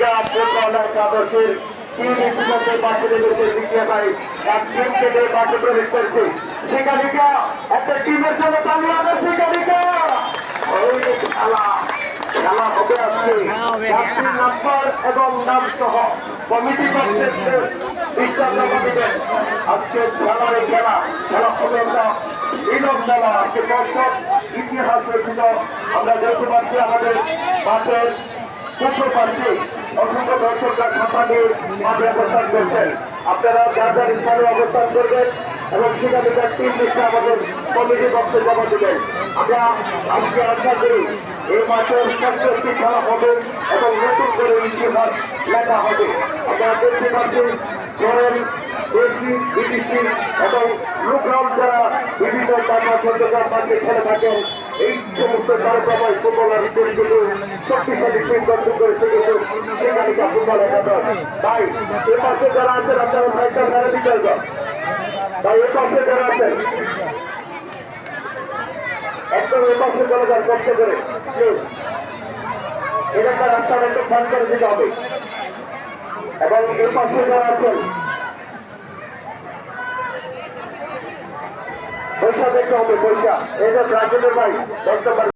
শিক্ষার্থীরা আদর্শের তিন ইতিহাসের পাশে লেগেছে দ্বিতীয় তাই এক টিম থেকে মাঠে প্রবেশ করছে। শিক্ষার্থীরা একটা টিমের জন্য তালিয়ে আনে। শিক্ষার্থীরা খেলা খেলা হবে আজকে যাত্রী নাম্বার এবং নাম সহ কমিটি পক্ষে বিশ্বাস দিবেন। আজকে খেলার খেলা খেলা হবে একটা মিলন মেলা। আজকে দর্শক ইতিহাস রচিত আমরা দেখতে পাচ্ছি আমাদের মাঠের পূর্ব পাশে অসংখ্য দর্শকরা খাতা নিয়ে মাঠে অবস্থান করছেন। আপনারা যার যার স্থানে অবস্থান করবেন এবং সেখানে তার টিম লিস্টে আমাদের কমিটি পক্ষে জমা দেবেন। আমরা আজকে আশা করি এই মাঠের শ্রেষ্ঠ একটি খেলা হবে এবং নতুন করে ইতিহাস লেখা হবে। আপনারা দেখতে পাচ্ছি ধরেন দেশি বিদেশি এবং লোকরাল যারা বিভিন্ন চট্টগ্রাম মাঠে খেলে থাকেন এই সমস্ত তারকাময় ফুটবলার কিন্তু শক্তিশালী টিম গঠন করেছে কিন্তু সেখানে ফুটবল একাদশ। তাই এ পাশে যারা আছেন আপনারা সাইকেল মেরে দিতে যান। তাই এ পাশে যারা আছেন একদম এ পাশে চলে যান কষ্ট করে এলাকার রাস্তার একটু ফান করে দিতে হবে এবং এ পাশে যারা আছেন পয়সা দেখতে হবে। পয়সা এই যে ব্রাজিলের ভাই দেখতে পারেন।